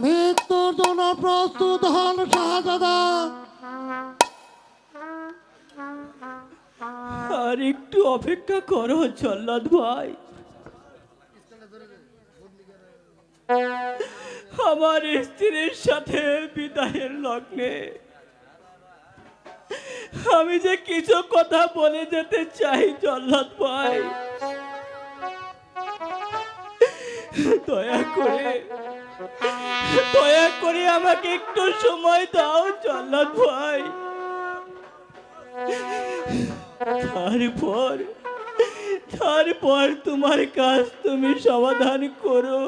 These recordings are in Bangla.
মৃত্যুর জন্য প্রস্তুত হন শাহজাদা। আর একটু অপেক্ষা করো জল্লাদ ভাই। আমার স্ত্রীর সাথে বিদায়ের লগ্নে আমি যে কিছু কথা বলে যেতে চাই জল্লাদ ভাই, দয়া করে আমাকে একটু সময় দাও জল্লাদ ভাই। তারপর তোমার কাজ তুমি সমাধান করো।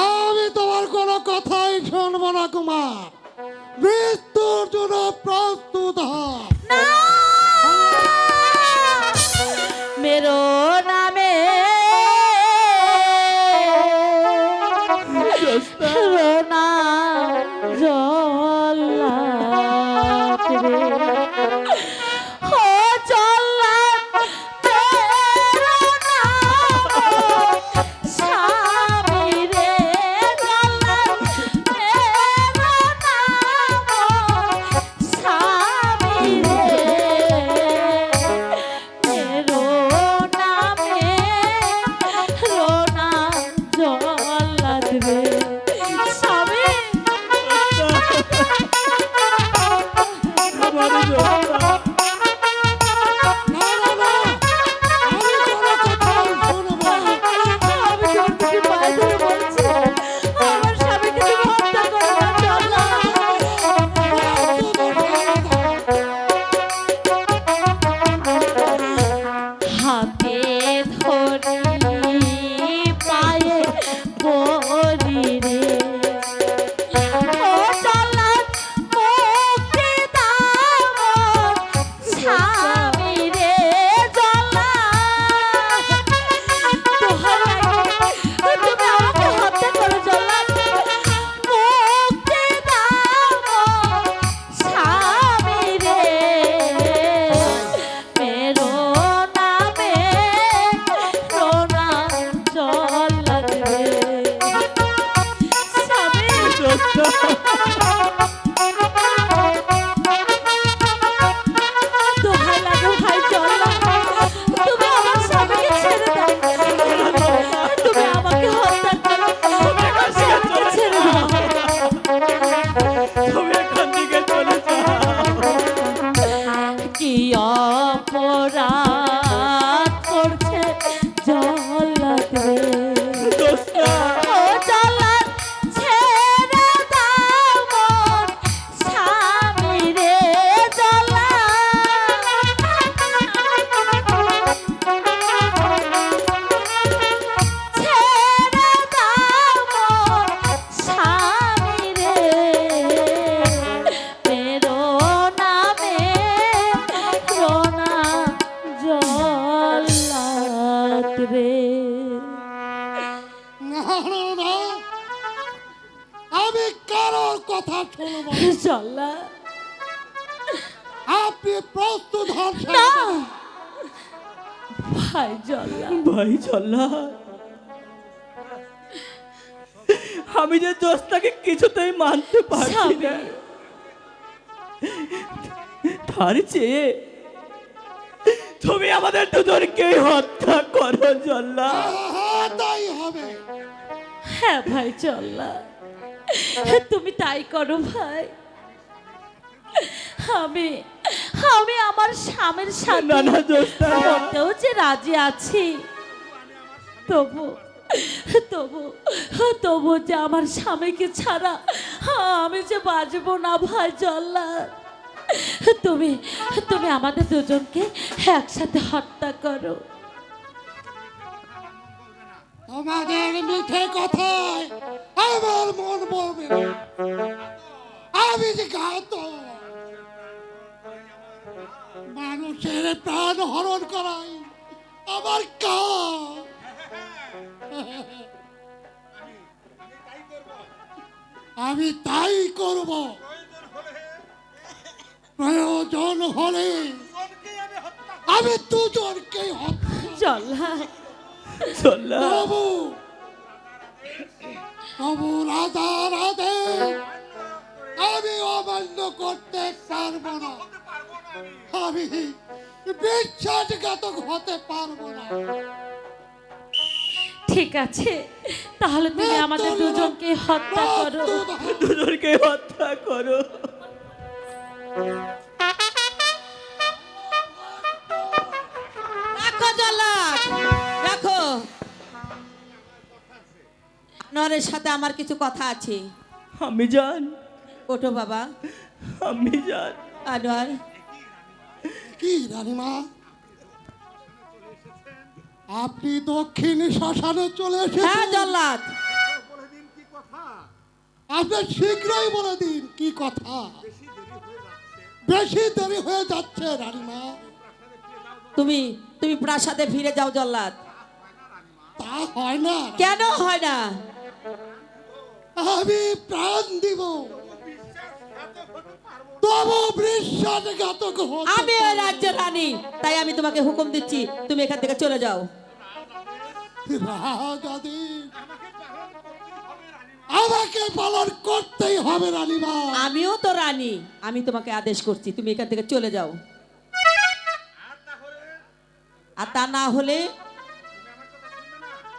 আমি তোমার কোনো কথাই শুনবো না কুমার। মৃত্যুর জন্য প্রস্তুত হন। মেরো নামে রোনা জল্লাদ রে, ও জল্লাদ মেরো নাম স্বামী রে, জল্লাদ মেরো নাম স্বামী রে, মেরো নামে রোনা জল্লাদ রে স্বামী। না না না, আমি কোনো কথাই শুনবো না। আমি জন্তুকে পায়ে ধরে বলছি, আমার স্বামীকে তুমি হত্যা করো না জল্লাদ। হাতে ধরি পায়ে পড়ি রে, ও জল্লাদ মুক্তি দাও স্বামী রে, জল্লাদ দোহাই লাগে, তুমি আমাকে হত্যা করো জল্লাদ, মুক্তি দাও স্বামী রে, মেরো নামে রোনা জল্লাদ রে স্বামী। দোহাই লাগে ভাই জল্লাদ, তুমি আমার স্বামীকে ছেড়ে দাও, তুমি আমাকে হত্যা করো, আমার স্বামীকে ছেড়ে দাও। তুমি এখান থেকে চলে যাও। কি অপরাধ করছে জল্লাদ রে, দোস্তা, ও জল্লাদ ছেড়ে দাও মোর স্বামী রে, ছেড়ে দাও মোর স্বামী রে, মেরো নামে রোনা জল্লাদ রে। না না না, আমি কারোর কথা শুনবো না। জল্লাদ আপনি প্রস্তুত হন না, শাহজাদা। ভাই জল্লাদ, ভাই জল্লাদ, আমি যে দোস্তাকে কিছুতেই মানতে পারছি স্বামী। না, তার চেয়ে তুমি আমাদের দুজনকে হত্যা করো জল্লাদ। তাই হবে। হ্যাঁ ভাই জল্লাদ, তুমি তাই করো ভাই। আমি আমি আমার স্বামীর না সাথে না দোস্তা, করতেও যে রাজি আছি, তবু তবু তবু যে আমার স্বামীকে ছাড়া আমি যে বাঁচবো না ভাই জল্লাদ। তুমি তুমি আমাদের দুজনকে একসাথে হত্যা করো। তোমাদের মিঠে কথায় আমার মন বলবে না। আমি যে ঘাত মানুষের প্রাণ হরণ করাই আমার কাজ। আমি তাই করব। প্রয়োজন হলে আমি দুজনকে হত্যা জল্লাদ জল্লাদ করবো। তবু রাজার আদেশ আমি অমান্য করতে পারবো না। আমি বিশ্বাসঘাতক হতে পারবো না। ঠিক আছে, তাহলে তুমি আমাদের দুজনকে হত্যা করো। দুজনকে হত্যা করো। রাখো জল্লাদ, রাখো। আনোয়ারের সাথে আমার কিছু কথা আছে। আমি জান, ওঠো বাবা। আমি জান। আনোয়ার, কি রানীমা, আপনি দক্ষিণ শ্মশানে চলে হ্যাঁ এসেছেন? জল্লাদ, আপনি শীঘ্রই বলে দিন কি কথা। বেশি দেরি হয়ে যাচ্ছে রানীমা। তুমি তুমি প্রাসাদে ফিরে যাও জল্লাদ। তা হয় না। কেন হয় না? আমি প্রাণ দিব, তবু বিশ্বাসঘাতক হতে আমি ওই পারবো রাজ্যের রানী, তাই আমি তোমাকে হুকুম দিচ্ছি, তুমি এখান থেকে চলে যাও। না। রাজাদি, আমাকে পালন করতেই হবে রানীমা। আমিও তো রানী, আমি তোমাকে আদেশ করছি, তুমি এখান থেকে চলে যাও। আর তা না হলে,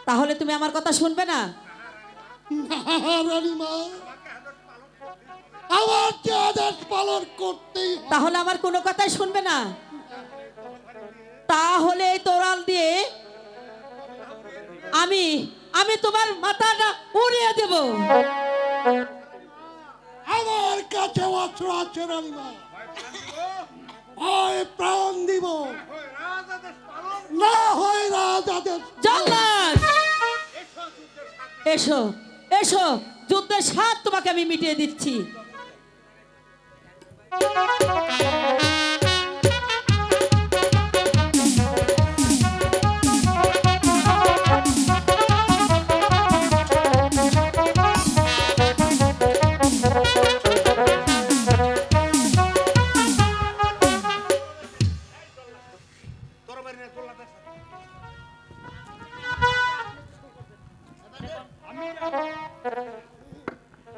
তাহলে তুমি আমার কথা শুনবে না? না রানীমা, আমার যে আদেশ পালন করতেই হবে। তাহলে আমার কোনো কথাই শুনবে না? তাহলে এই তোরাল দিয়ে আমি আমি তোমার মাথাটা উড়িয়ে দেব। আমার কাছে অস্ত্র আছে রানীমা, হয় প্রাণ দিব, না হয় রাজাদের। জল্লাদ, এসো এসো, যুদ্ধের স্বাদ তোমাকে আমি মিটিয়ে দিচ্ছি।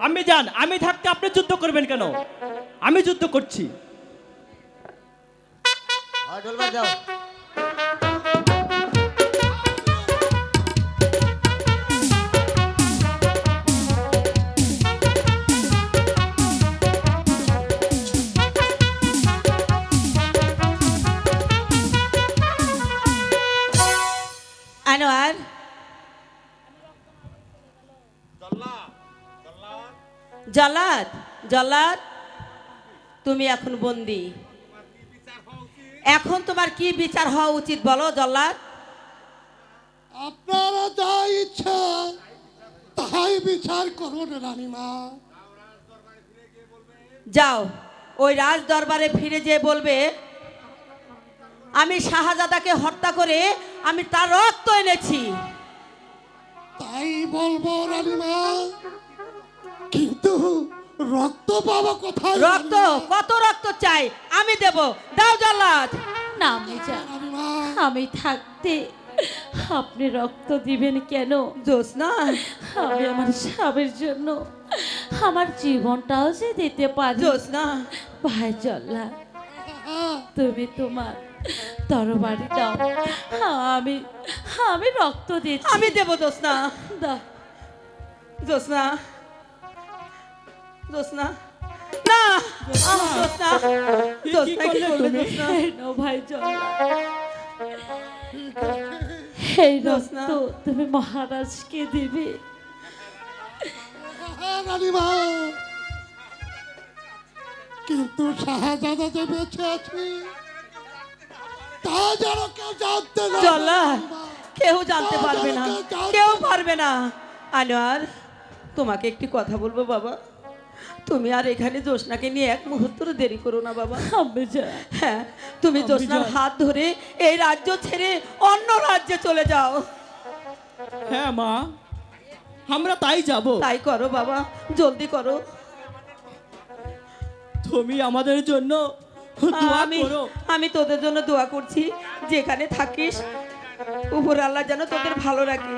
আমি জান, আমি থাকতে আপনি যুদ্ধ করবেন কেন? আমি যুদ্ধ করছি। আনোয়ার, জল্লাদ, জল্লাদ, তুমি এখন বন্দি। এখন তোমার কি বিচার হওয়া উচিত বলো জল্লাদ? আপনারা যা ইচ্ছা তাই বিচার করুন রানীমা। যাও, ওই রাজ দরবারে ফিরে যেয়ে বলবে আমি শাহজাদাকে হত্যা করে আমি তার রক্ত এনেছি। তাই বলবো রানীমা, কিন্তু রক্ত পাবো কোথায়? রক্ত, কত রক্ত চাই আমি দেব, দাও জল্লাদ। না আমি জান, রানীমা, আমি থাকতে আপনি রক্ত দিবেন কেন? জোসনা, আমি আমার স্বামীর জন্য আমার জীবনটাও যে দিতে পারি। জোসনা, ভাই জল্লাদ, তুমি তোমার তরবারি দাও, আমি আমি রক্ত দিচ্ছি। আমি দেব জোসনা। দাও। জোসনা, জোসনা, না, জোসনা, জোসনা, কি করলে জোসনা? এই নাও ভাই জল্লাদ, এই জোসনা। রক্ত তুমি মহারাজকে দিবে। রানীমা, কিন্তু শাহজাদা যে বেঁচে আছে তা যেন কেউ জানতে না পারে জল্লাদ, রানীমা। কেউ জানতে পারবে না, কেউ পারবে না। আনোয়ার, তোমাকে একটি কথা বলবো বাবা। তুমি আর এখানে জ্যোৎস্নাকে নিয়ে এক মুহূর্ত দেরি করো না বাবা। আম্মি জান, হ্যাঁ, তুমি জ্যোৎস্নার হাত ধরে এই রাজ্য ছেড়ে অন্য রাজ্যে চলে যাও। হ্যাঁ মা, আমরা তাই যাব। তাই করো বাবা, জলদি করো। তুমি আমাদের জন্য দোয়া আমি করো। আমি তোদের জন্য দোয়া করছি, যেখানে থাকিস উপর আল্লাহ যেন তোদের ভালো রাখে।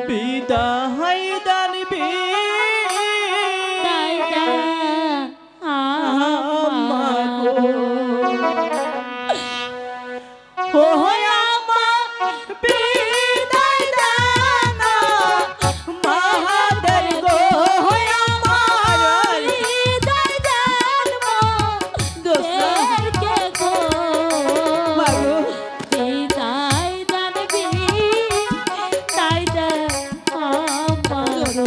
বিদায় দানবি তাই না আম্মা গো। ও আমা বিদায় দানা মাহাদের গো আমার হৃদয় জন্ম দেরকে গো। মাগো, বিদায় জানবি তাই দে আম্মা গো।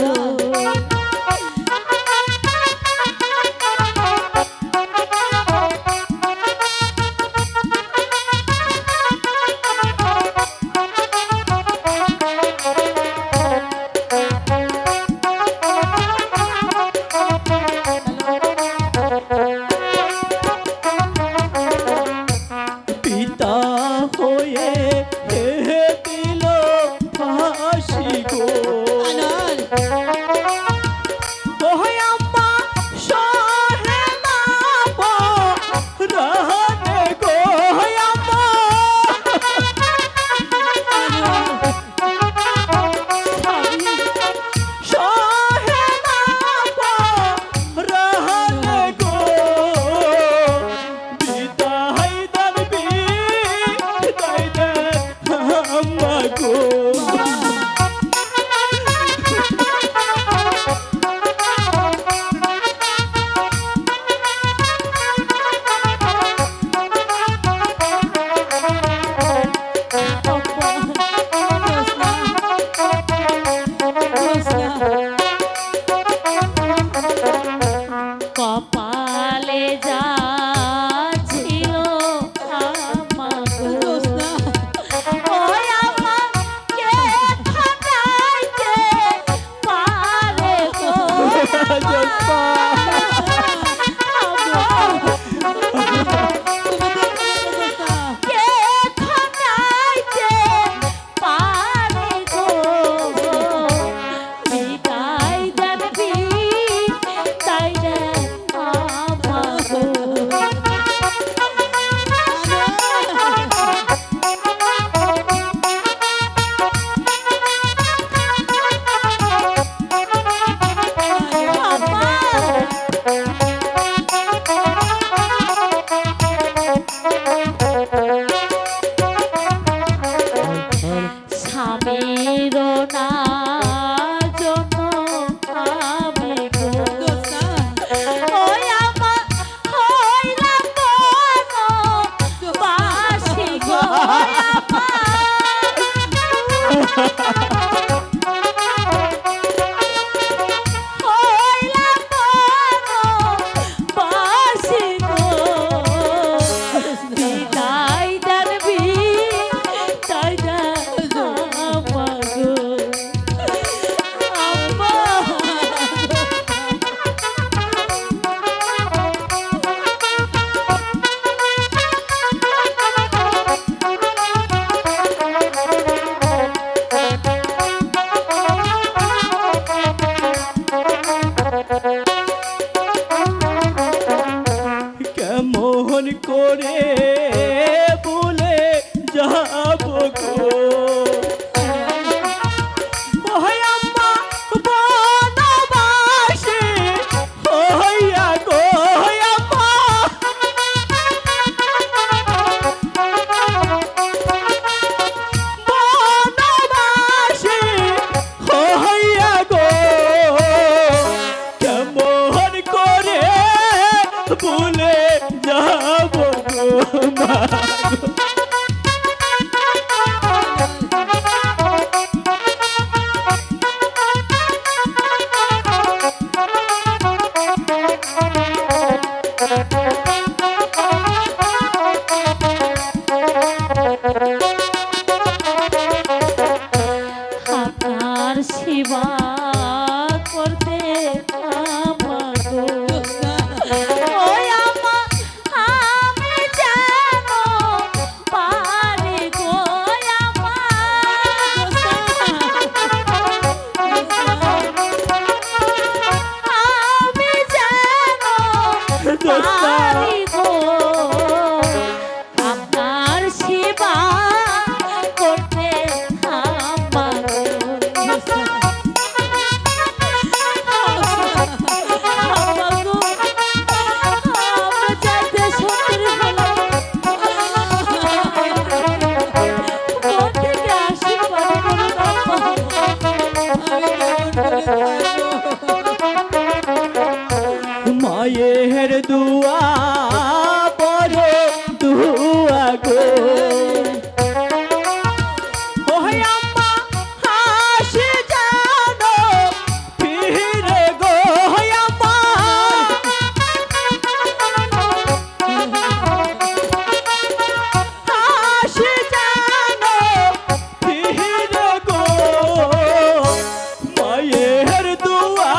বিয়ের দুয়া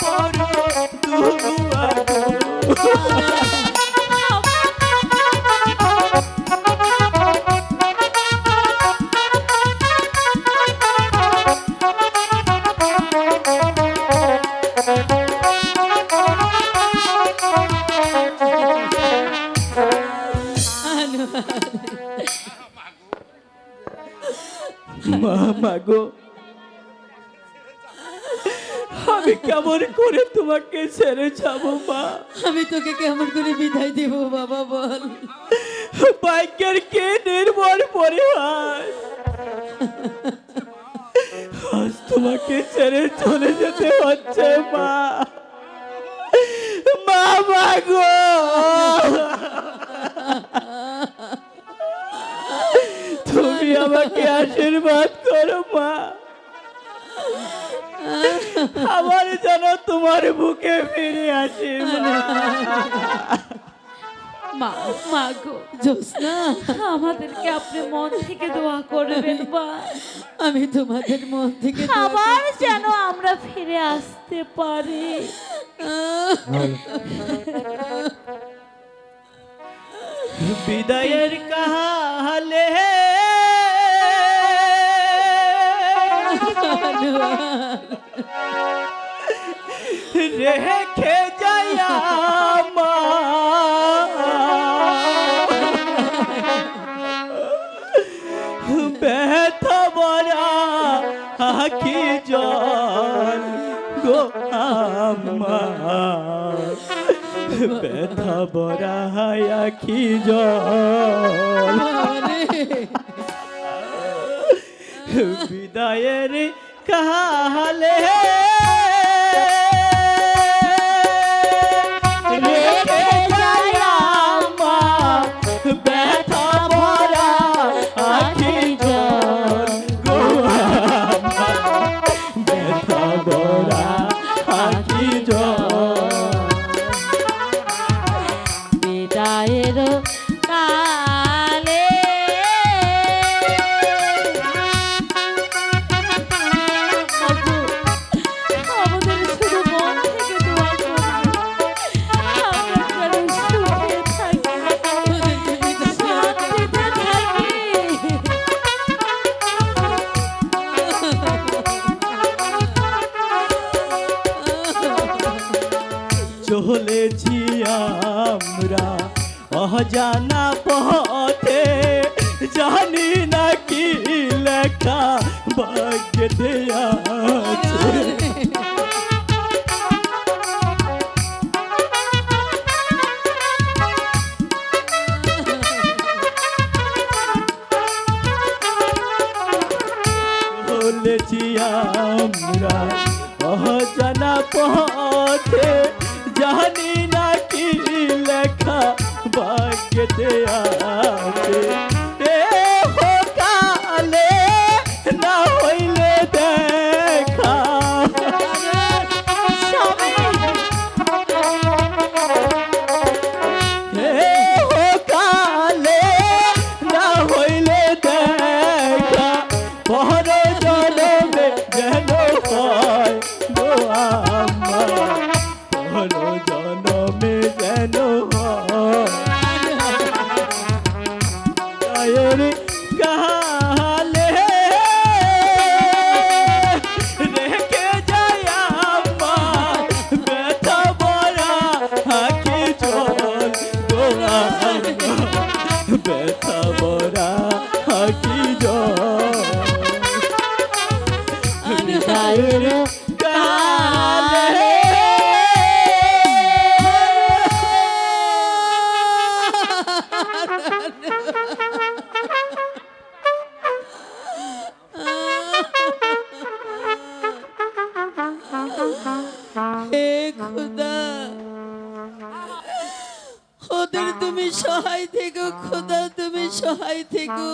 বড় দুয়া মা গো, আমি কেমন করে তোমাকে ছেড়ে যাব মা? আমি তোকে কেমন করে বিদায় দেব বাবা বল। ভাগ্যের কে নির্ভর পরিহার, আজ তোমাকে ছেড়ে চলে যেতে হচ্ছে মা। মা গো, তুমি আমাকে আশীর্বাদ করো মা, আমার যেন তোমার বুকে ফিরে আসি মা। মা গো জোসনা, আমাদেরকে আপনি মন থেকে দোয়া করবেন মা। আমি তোমাদের মন থেকে আবার যেন আমরা ফিরে আসতে পারি। বিদায়ের কাহালে রেখে যায়া মা, ব্যথা বরা আখি জল গো আমার, ব্যথা বরা আখি জল। বিদায়ের কাহালে রেখে যায়া মা, ব্যথা ভরা আখি জল গো আমার, ব্যথা ভরা আখি জল। বিদায়ের কালে আমাদের শুধু মন থেকে দোয়া করবেন, আমরা যেন সুখে থাকি, শান্তিতে থাকি। চলেছি আমরা অজানা পথে, জানি না কি লেখা ভাগ্যে আছে। চলেছি আমরা অজানা পথে, জানি না কি লেখা ভাগ্যে আছে। এ কালে না হইলে দেখা, এ কালে না হইলে দেখা, পর জনমে যেন হয় গো আমার, পর জনমে যেন হয়। কালে রেখে যায় আমার, ব্যথা বরা আখি জল গো আমার, ব্যথা বরা আখি জল। বিদায়ের কালে হে খোদা, ওদের তুমি সহায় থেকো খোদা, তুমি সহায় থেকো।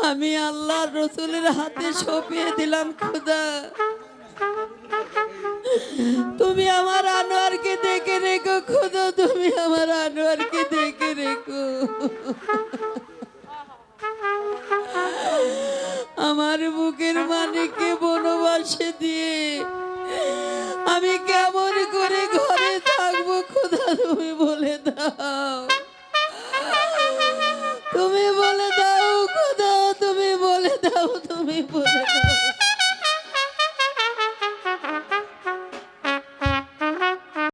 আমি আল্লাহ রসুলের হাতে সঁপিয়ে দিলাম খোদা, তুমি আমার আনোয়ারকে দেখে রেখো খোদা, তুমি আমার আনোয়ারকে দেখে রেখো। আমার আমার বুকের মানিককে বনবাসে দিয়ে আমি কেমন করে ঘরে থাকবো খোদা তুমি বলে দাও।